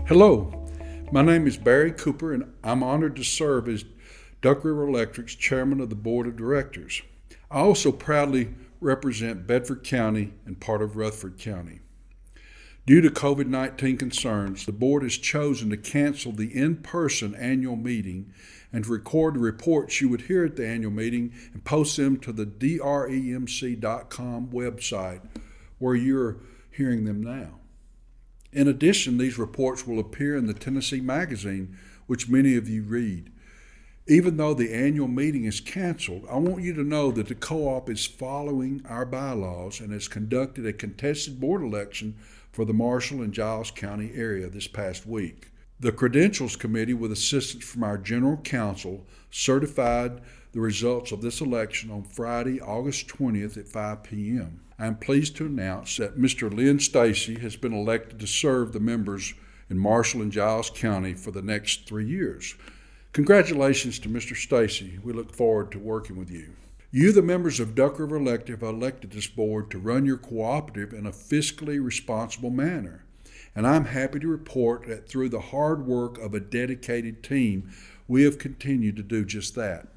Hello, my name is Barry Cooper, and I'm honored to serve as Duck River Electric's chairman of the board of directors. I also proudly represent Bedford County and part of Rutherford County. Due to COVID-19 concerns, the board has chosen to cancel the in-person annual meeting and to record the reports you would hear at the annual meeting and post them to the dremc.com website where you're hearing them now. In addition, these reports will appear in the Tennessee Magazine, which many of you read. Even though the annual meeting is canceled, I want you to know that the co-op is following our bylaws and has conducted a contested board election for the Marshall and Giles County area this past week. The Credentials Committee, with assistance from our General Counsel, certified the results of this election on Friday, August 20th at 5 p.m. I am pleased to announce that Mr. Lynn Stacy has been elected to serve the members in Marshall and Giles County for the next 3 years. Congratulations to Mr. Stacy. We look forward to working with you. You, the members of Duck River Electric, have elected this board to run your cooperative in a fiscally responsible manner. And I'm happy to report that through the hard work of a dedicated team, we have continued to do just that.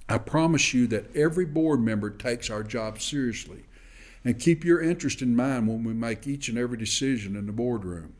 I promise you that every board member takes our job seriously, and keep your interest in mind when we make each and every decision in the boardroom.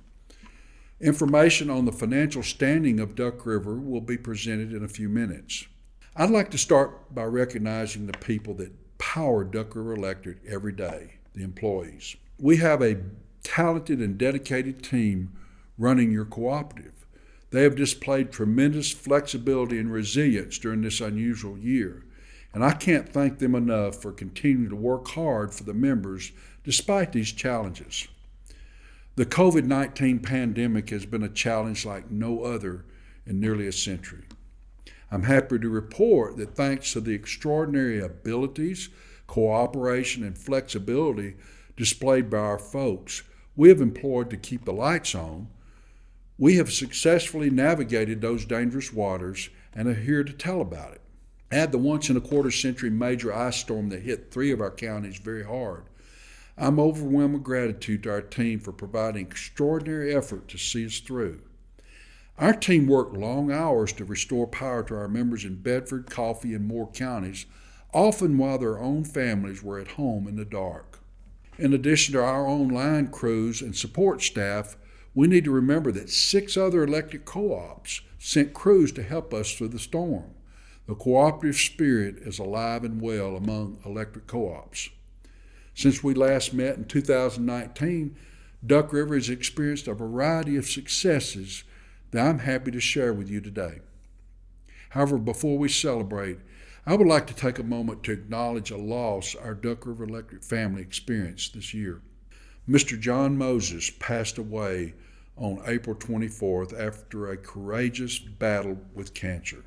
Information on the financial standing of Duck River will be presented in a few minutes. I'd like to start by recognizing the people that power Duck River Electric every day, the employees. We have a talented and dedicated team running your cooperative. They have displayed tremendous flexibility and resilience during this unusual year, and I can't thank them enough for continuing to work hard for the members despite these challenges. The COVID-19 pandemic has been a challenge like no other in nearly a century. I'm happy to report that thanks to the extraordinary abilities, cooperation, and flexibility displayed by our folks we have employed to keep the lights on, we have successfully navigated those dangerous waters and are here to tell about it. Add the once-in-a-quarter-century major ice storm that hit 3 of our counties very hard. I'm overwhelmed with gratitude to our team for providing extraordinary effort to see us through. Our team worked long hours to restore power to our members in Bedford, Coffee, and Moore counties, often while their own families were at home in the dark. In addition to our own line crews and support staff, we need to remember that 6 other electric co-ops sent crews to help us through the storm. The cooperative spirit is alive and well among electric co-ops. Since we last met in 2019, Duck River has experienced a variety of successes that I'm happy to share with you today. However, before we celebrate, I would like to take a moment to acknowledge a loss our Duck River Electric family experienced this year. Mr. John Moses passed away on April 24th after a courageous battle with cancer.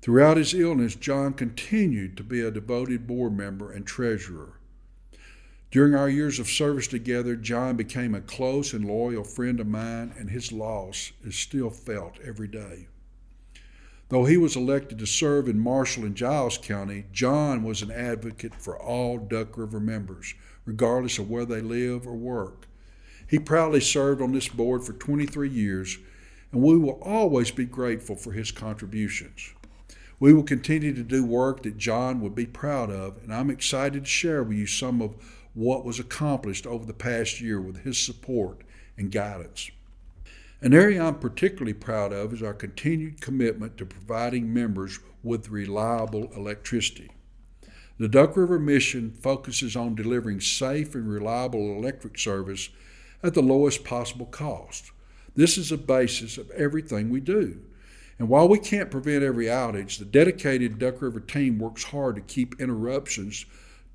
Throughout his illness, John continued to be a devoted board member and treasurer. During our years of service together, John became a close and loyal friend of mine, and his loss is still felt every day. Though he was elected to serve in Marshall and Giles County, John was an advocate for all Duck River members, regardless of where they live or work. He proudly served on this board for 23 years, and we will always be grateful for his contributions. We will continue to do work that John would be proud of, and I'm excited to share with you some of what was accomplished over the past year with his support and guidance. An area I'm particularly proud of is our continued commitment to providing members with reliable electricity. The Duck River mission focuses on delivering safe and reliable electric service at the lowest possible cost. This is the basis of everything we do. And while we can't prevent every outage, the dedicated Duck River team works hard to keep interruptions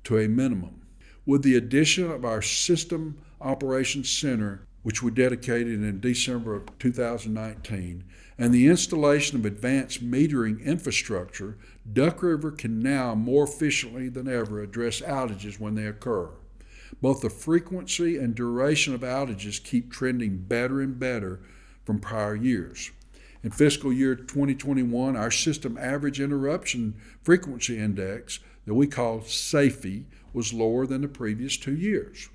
to a minimum. With the addition of our System Operations Center, which we dedicated in December of 2019, and the installation of advanced metering infrastructure, Duck River can now more efficiently than ever address outages when they occur. Both the frequency and duration of outages keep trending better and better from prior years. In fiscal year 2021, our system average interruption frequency index that we call SAFE was lower than the previous 2 years.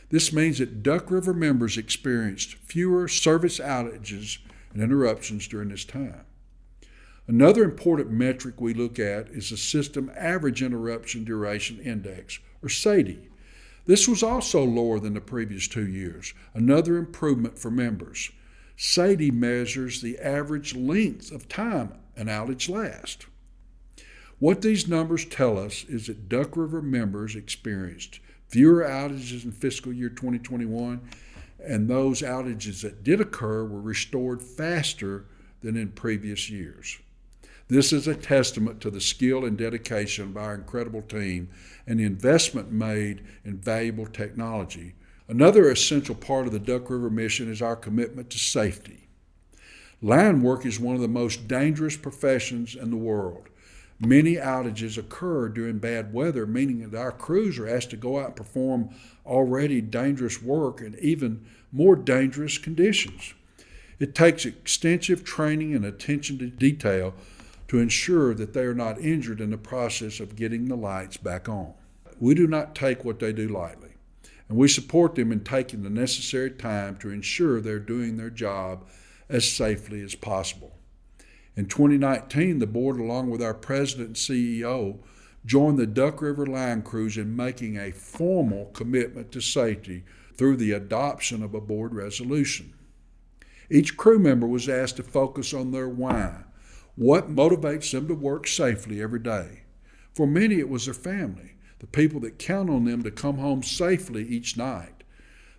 This means that Duck River members experienced fewer service outages and interruptions during this time. Another important metric we look at is the System Average Interruption Duration Index, or SAIDI. This was also lower than the previous 2 years, another improvement for members. SAIDI measures the average length of time an outage lasts. What these numbers tell us is that Duck River members experienced fewer outages in fiscal year 2021, and those outages that did occur were restored faster than in previous years. This is a testament to the skill and dedication of our incredible team and the investment made in valuable technology. Another essential part of the Duck River mission is our commitment to safety. Line work is one of the most dangerous professions in the world. Many outages occur during bad weather, meaning that our crews are asked to go out and perform already dangerous work in even more dangerous conditions. It takes extensive training and attention to detail to ensure that they are not injured in the process of getting the lights back on. We do not take what they do lightly, and we support them in taking the necessary time to ensure they're doing their job as safely as possible. In 2019, the board, along with our president and CEO, joined the Duck River Line crews in making a formal commitment to safety through the adoption of a board resolution. Each crew member was asked to focus on their why, what motivates them to work safely every day. For many, it was their family, the people that count on them to come home safely each night.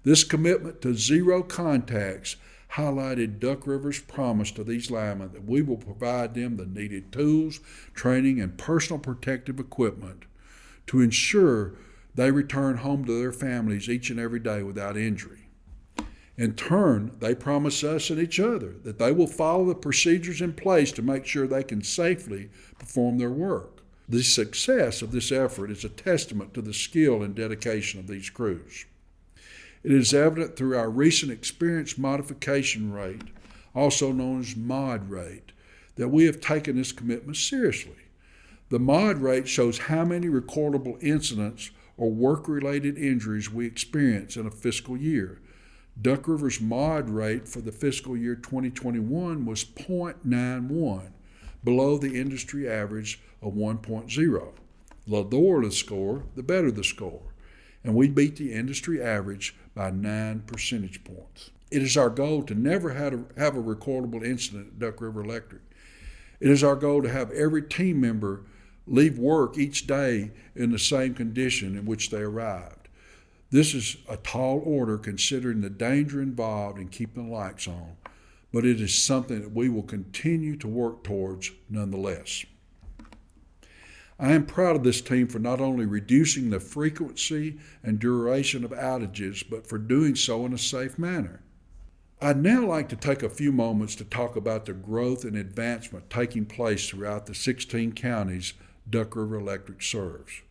This commitment to zero contacts highlighted Duck River's promise to these linemen that we will provide them the needed tools, training, and personal protective equipment to ensure they return home to their families each and every day without injury. In turn, they promise us and each other that they will follow the procedures in place to make sure they can safely perform their work. The success of this effort is a testament to the skill and dedication of these crews. It is evident through our recent experience modification rate, also known as MOD rate, that we have taken this commitment seriously. The MOD rate shows how many recordable incidents or work-related injuries we experience in a fiscal year. Duck River's MOD rate for the fiscal year 2021 was 0.91, below the industry average of 1.0. The lower the score, the better the score, and we beat the industry average by 9 percentage points. It is our goal to never have a recordable incident at Duck River Electric. It is our goal to have every team member leave work each day in the same condition in which they arrived. This is a tall order considering the danger involved in keeping the lights on, but it is something that we will continue to work towards nonetheless. I am proud of this team for not only reducing the frequency and duration of outages, but for doing so in a safe manner. I'd now like to take a few moments to talk about the growth and advancement taking place throughout the 16 counties Duck River Electric serves.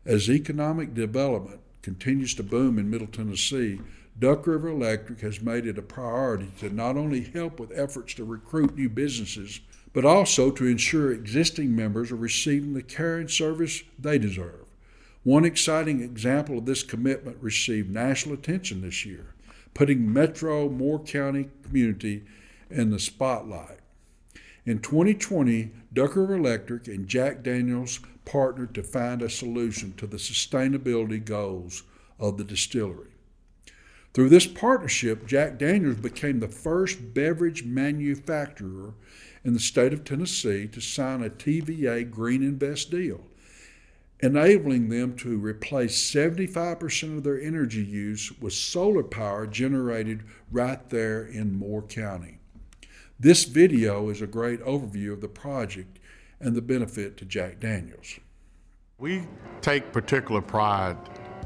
As economic development continues to boom in Middle Tennessee, Duck River Electric has made it a priority to not only help with efforts to recruit new businesses, but also to ensure existing members are receiving the care and service they deserve. One exciting example of this commitment received national attention this year, putting Metro Moore County community in the spotlight. In 2020, Duck River Electric and Jack Daniels partnered to find a solution to the sustainability goals of the distillery. Through this partnership, Jack Daniels became the first beverage manufacturer in the state of Tennessee to sign a TVA Green Invest deal, enabling them to replace 75% of their energy use with solar power generated right there in Moore County. This video is a great overview of the project and the benefit to Jack Daniels. We take particular pride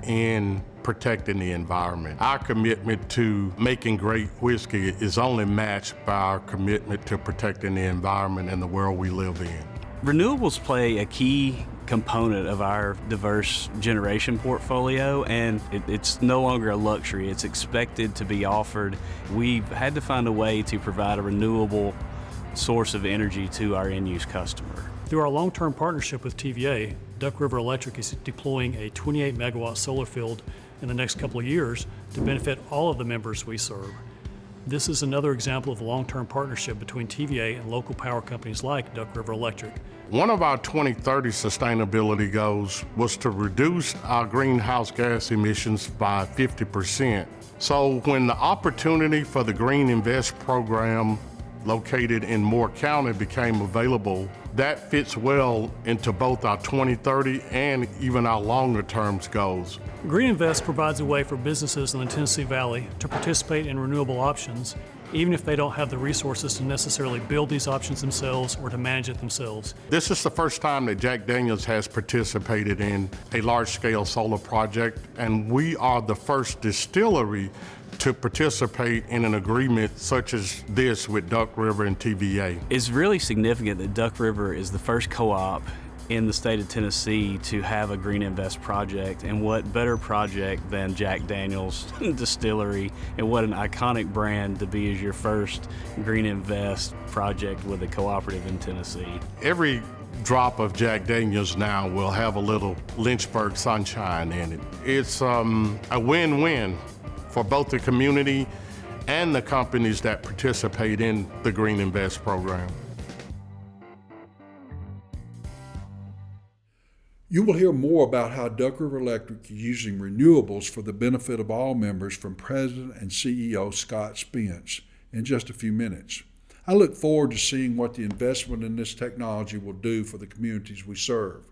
in protecting the environment. Our commitment to making great whiskey is only matched by our commitment to protecting the environment and the world we live in. Renewables play a key component of our diverse generation portfolio, and it's no longer a luxury. It's expected to be offered. We've had to find a way to provide a renewable source of energy to our end-use customer. Through our long-term partnership with TVA, Duck River Electric is deploying a 28 megawatt solar field in the next couple of years to benefit all of the members we serve. This is another example of a long-term partnership between TVA and local power companies like Duck River Electric. One of our 2030 sustainability goals was to reduce our greenhouse gas emissions by 50%. So when the opportunity for the Green Invest program located in Moore County became available, that fits well into both our 2030 and even our longer term goals. Green Invest provides a way for businesses in the Tennessee Valley to participate in renewable options, even if they don't have the resources to necessarily build these options themselves or to manage it themselves. This is the first time that Jack Daniels has participated in a large-scale solar project, and we are the first distillery to participate in an agreement such as this with Duck River and TVA. It's really significant that Duck River is the first co-op in the state of Tennessee to have a Green Invest project, and what better project than Jack Daniels Distillery, and what an iconic brand to be as your first Green Invest project with a cooperative in Tennessee. Every drop of Jack Daniels now will have a little Lynchburg sunshine in it. It's a win-win for both the community and the companies that participate in the Green Invest program. You will hear more about how Duck River Electric is using renewables for the benefit of all members from President and CEO Scott Spence in just a few minutes. I look forward to seeing what the investment in this technology will do for the communities we serve.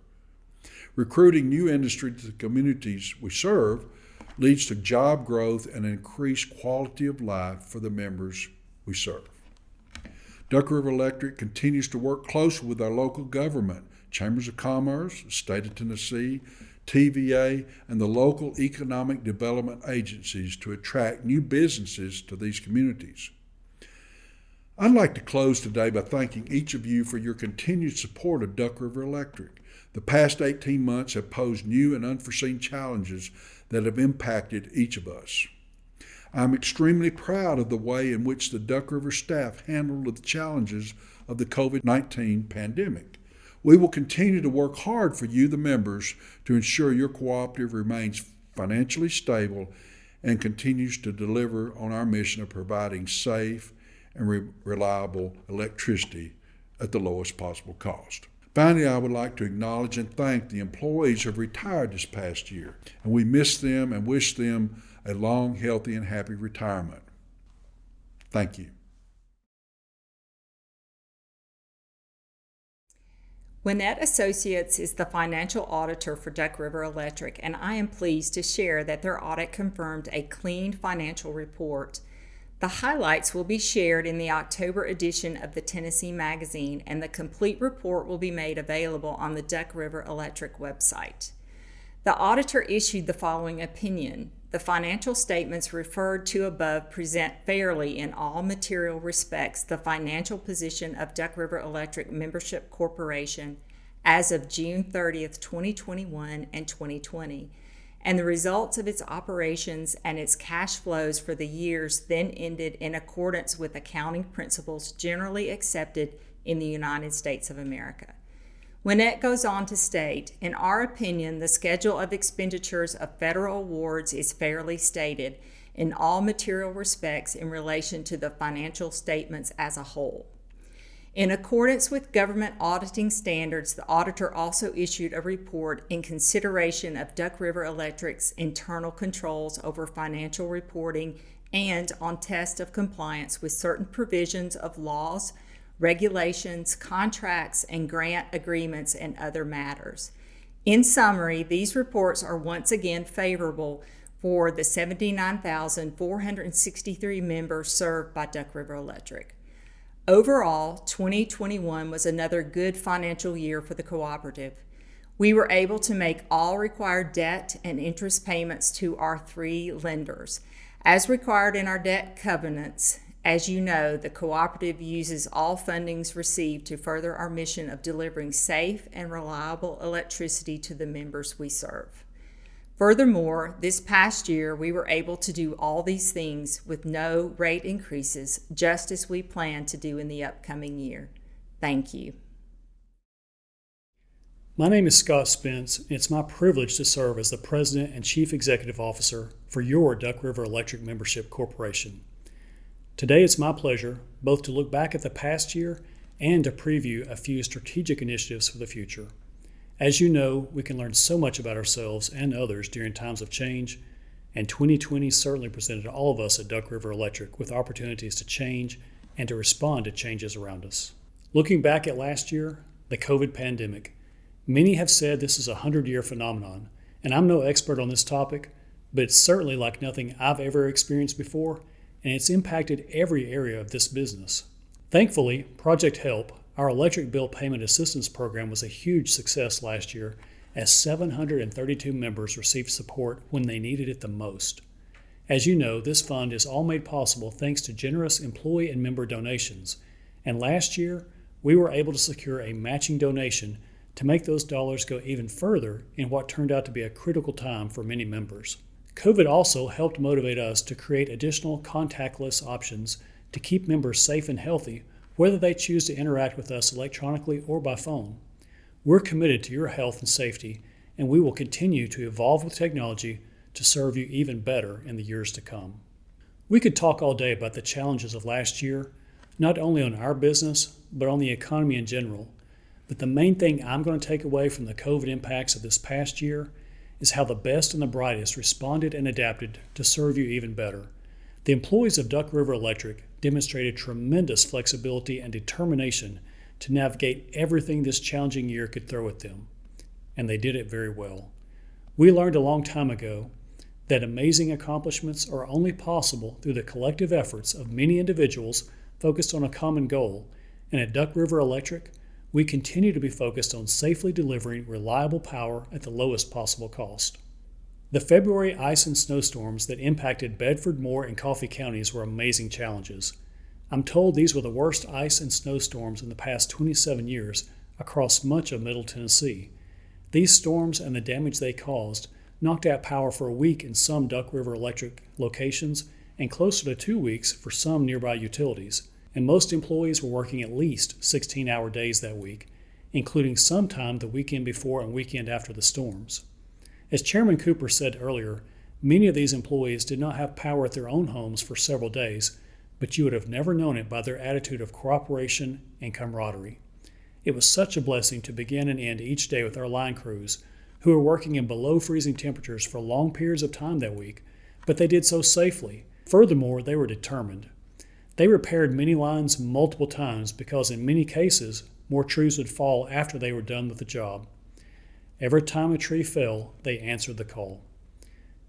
Recruiting new industry to the communities we serve leads to job growth and increased quality of life for the members we serve. Duck River Electric continues to work closely with our local government, Chambers of Commerce, the State of Tennessee, TVA, and the local economic development agencies to attract new businesses to these communities. I'd like to close today by thanking each of you for your continued support of Duck River Electric. The past 18 months have posed new and unforeseen challenges that have impacted each of us. I'm extremely proud of the way in which the Duck River staff handled the challenges of the COVID-19 pandemic. We will continue to work hard for you, the members, to ensure your cooperative remains financially stable and continues to deliver on our mission of providing safe and reliable electricity at the lowest possible cost. Finally, I would like to acknowledge and thank the employees who have retired this past year, and we miss them and wish them a long, healthy, and happy retirement. Thank you. Winnett Associates is the financial auditor for Duck River Electric, and I am pleased to share that their audit confirmed a clean financial report. The highlights will be shared in the October edition of the Tennessee Magazine, and the complete report will be made available on the Duck River Electric website. The auditor issued the following opinion: the financial statements referred to above present fairly in all material respects the financial position of Duck River Electric Membership Corporation as of June 30th, 2021 and 2020, and the results of its operations and its cash flows for the years then ended in accordance with accounting principles generally accepted in the United States of America. Winnett goes on to state, in our opinion, the schedule of expenditures of federal awards is fairly stated in all material respects in relation to the financial statements as a whole. In accordance with government auditing standards, the auditor also issued a report in consideration of Duck River Electric's internal controls over financial reporting and on test of compliance with certain provisions of laws, regulations, contracts, and grant agreements and other matters. In summary, these reports are once again favorable for the 79,463 members served by Duck River Electric. Overall, 2021 was another good financial year for the cooperative. We were able to make all required debt and interest payments to our 3 lenders. As required in our debt covenants, as you know, the cooperative uses all fundings received to further our mission of delivering safe and reliable electricity to the members we serve. Furthermore, this past year, we were able to do all these things with no rate increases, just as we plan to do in the upcoming year. Thank you. My name is Scott Spence, and it's my privilege to serve as the President and Chief Executive Officer for your Duck River Electric Membership Corporation. Today it's my pleasure both to look back at the past year and to preview a few strategic initiatives for the future. As you know, we can learn so much about ourselves and others during times of change, and 2020 certainly presented all of us at Duck River Electric with opportunities to change and to respond to changes around us. Looking back at last year, the COVID pandemic, many have said this is a 100-year phenomenon, and I'm no expert on this topic, but it's certainly like nothing I've ever experienced before, and it's impacted every area of this business. Thankfully, Project HELP, our electric bill payment assistance program, was a huge success last year as 732 members received support when they needed it the most. As you know, this fund is all made possible thanks to generous employee and member donations, and last year we were able to secure a matching donation to make those dollars go even further in what turned out to be a critical time for many members. COVID also helped motivate us to create additional contactless options to keep members safe and healthy, whether they choose to interact with us electronically or by phone. We're committed to your health and safety, and we will continue to evolve with technology to serve you even better in the years to come. We could talk all day about the challenges of last year, not only on our business, but on the economy in general. But the main thing I'm going to take away from the COVID impacts of this past year is how the best and the brightest responded and adapted to serve you even better. The employees of Duck River Electric demonstrated tremendous flexibility and determination to navigate everything this challenging year could throw at them, and they did it very well. We learned a long time ago that amazing accomplishments are only possible through the collective efforts of many individuals focused on a common goal, and at Duck River Electric, we continue to be focused on safely delivering reliable power at the lowest possible cost. The February ice and snowstorms that impacted Bedford, Moore, and Coffee counties were amazing challenges. I'm told these were the worst ice and snowstorms in the past 27 years across much of Middle Tennessee. These storms and the damage they caused knocked out power for a week in some Duck River Electric locations and closer to 2 weeks for some nearby utilities. And most employees were working at least 16-hour days that week, including some time the weekend before and weekend after the storms. As Chairman Cooper said earlier, many of these employees did not have power at their own homes for several days, but you would have never known it by their attitude of cooperation and camaraderie. It was such a blessing to begin and end each day with our line crews, who were working in below freezing temperatures for long periods of time that week, but they did so safely. Furthermore, they were determined. They repaired many lines multiple times because in many cases, more trees would fall after they were done with the job. Every time a tree fell, they answered the call.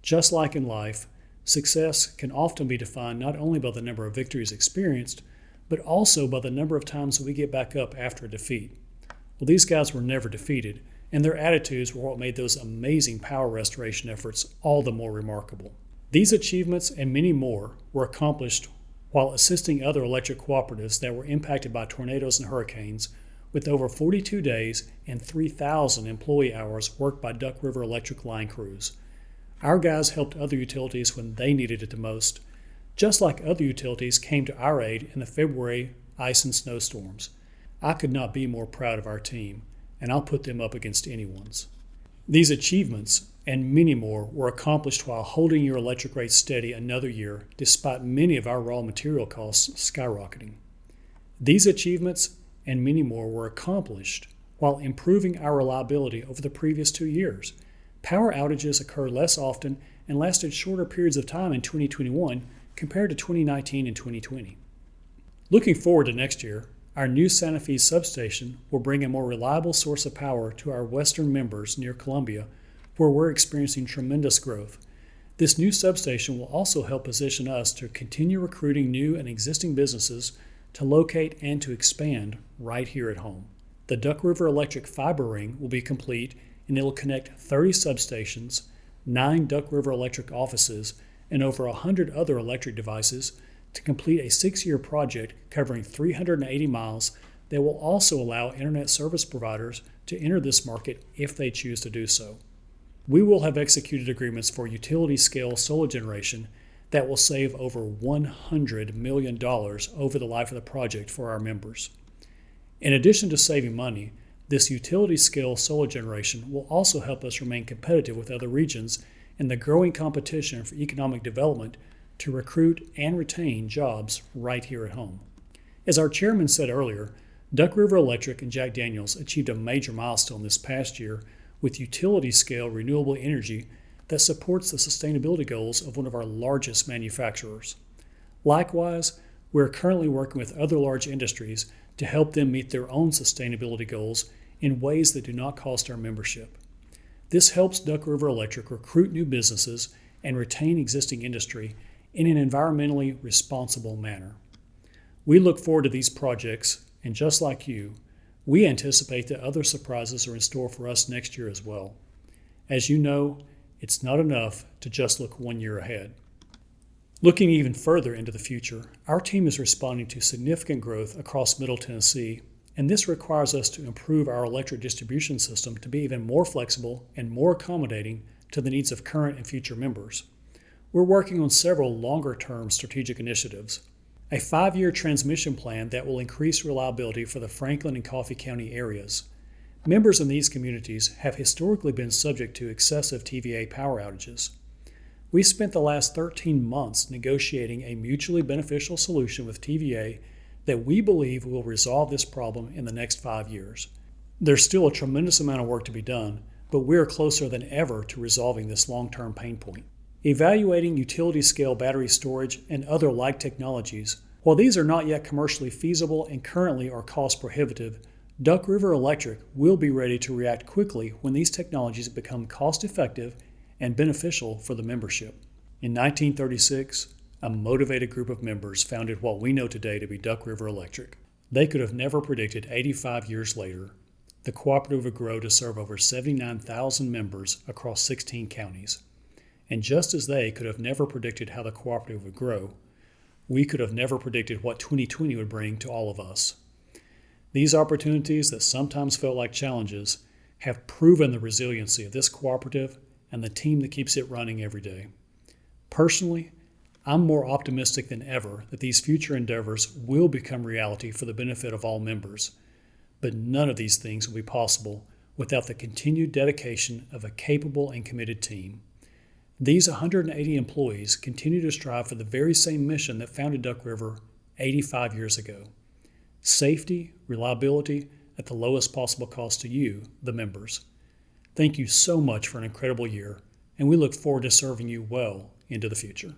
Just like in life, success can often be defined not only by the number of victories experienced, but also by the number of times we get back up after a defeat. Well, these guys were never defeated, and their attitudes were what made those amazing power restoration efforts all the more remarkable. These achievements and many more were accomplished while assisting other electric cooperatives that were impacted by tornadoes and hurricanes, with over 42 days and 3,000 employee hours worked by Duck River Electric line crews. Our guys helped other utilities when they needed it the most, just like other utilities came to our aid in the February ice and snowstorms. I could not be more proud of our team, and I'll put them up against anyone's. These achievements and many more were accomplished while holding your electric rates steady another year despite many of our raw material costs skyrocketing. These achievements and many more were accomplished while improving our reliability over the previous 2 years. Power outages occurred less often and lasted shorter periods of time in 2021 compared to 2019 and 2020. Looking forward to next year, our new Santa Fe substation will bring a more reliable source of power to our western members near Columbia, where we're experiencing tremendous growth. This new substation will also help position us to continue recruiting new and existing businesses to locate and to expand right here at home. The Duck River Electric fiber ring will be complete, and it will connect 30 substations, 9 Duck River Electric offices, and over 100 other electric devices to complete a 6-year project covering 380 miles that will also allow internet service providers to enter this market if they choose to do so. We will have executed agreements for utility-scale solar generation that will save over $100 million over the life of the project for our members. In addition to saving money, This utility-scale solar generation will also help us remain competitive with other regions in the growing competition for economic development to recruit and retain jobs right here at home. As our chairman said earlier, Duck River Electric and Jack Daniels achieved a major milestone this past year with utility-scale renewable energy that supports the sustainability goals of one of our largest manufacturers. Likewise, we're currently working with other large industries to help them meet their own sustainability goals in ways that do not cost our membership. This helps Duck River Electric recruit new businesses and retain existing industry in an environmentally responsible manner. We look forward to these projects, and just like you, we anticipate that other surprises are in store for us next year as well. As you know, it's not enough to just look 1 year ahead. Looking even further into the future, our team is responding to significant growth across Middle Tennessee, and this requires us to improve our electric distribution system to be even more flexible and more accommodating to the needs of current and future members. We're working on several longer-term strategic initiatives. A 5-year transmission plan that will increase reliability for the Franklin and Coffee County areas. Members in these communities have historically been subject to excessive TVA power outages. We spent the last 13 months negotiating a mutually beneficial solution with TVA that we believe will resolve this problem in the next 5 years. There's still a tremendous amount of work to be done, but we're closer than ever to resolving this long-term pain point. Evaluating utility-scale battery storage and other like technologies. While these are not yet commercially feasible and currently are cost prohibitive, Duck River Electric will be ready to react quickly when these technologies become cost-effective and beneficial for the membership. In 1936, a motivated group of members founded what we know today to be Duck River Electric. They could have never predicted 85 years later the cooperative would grow to serve over 79,000 members across 16 counties. And just as they could have never predicted how the cooperative would grow, we could have never predicted what 2020 would bring to all of us. These opportunities that sometimes felt like challenges have proven the resiliency of this cooperative and the team that keeps it running every day. Personally, I'm more optimistic than ever that these future endeavors will become reality for the benefit of all members. But none of these things will be possible without the continued dedication of a capable and committed team. These 180 employees continue to strive for the very same mission that founded Duck River 85 years ago. Safety, reliability at the lowest possible cost to you, the members. Thank you so much for an incredible year, and we look forward to serving you well into the future.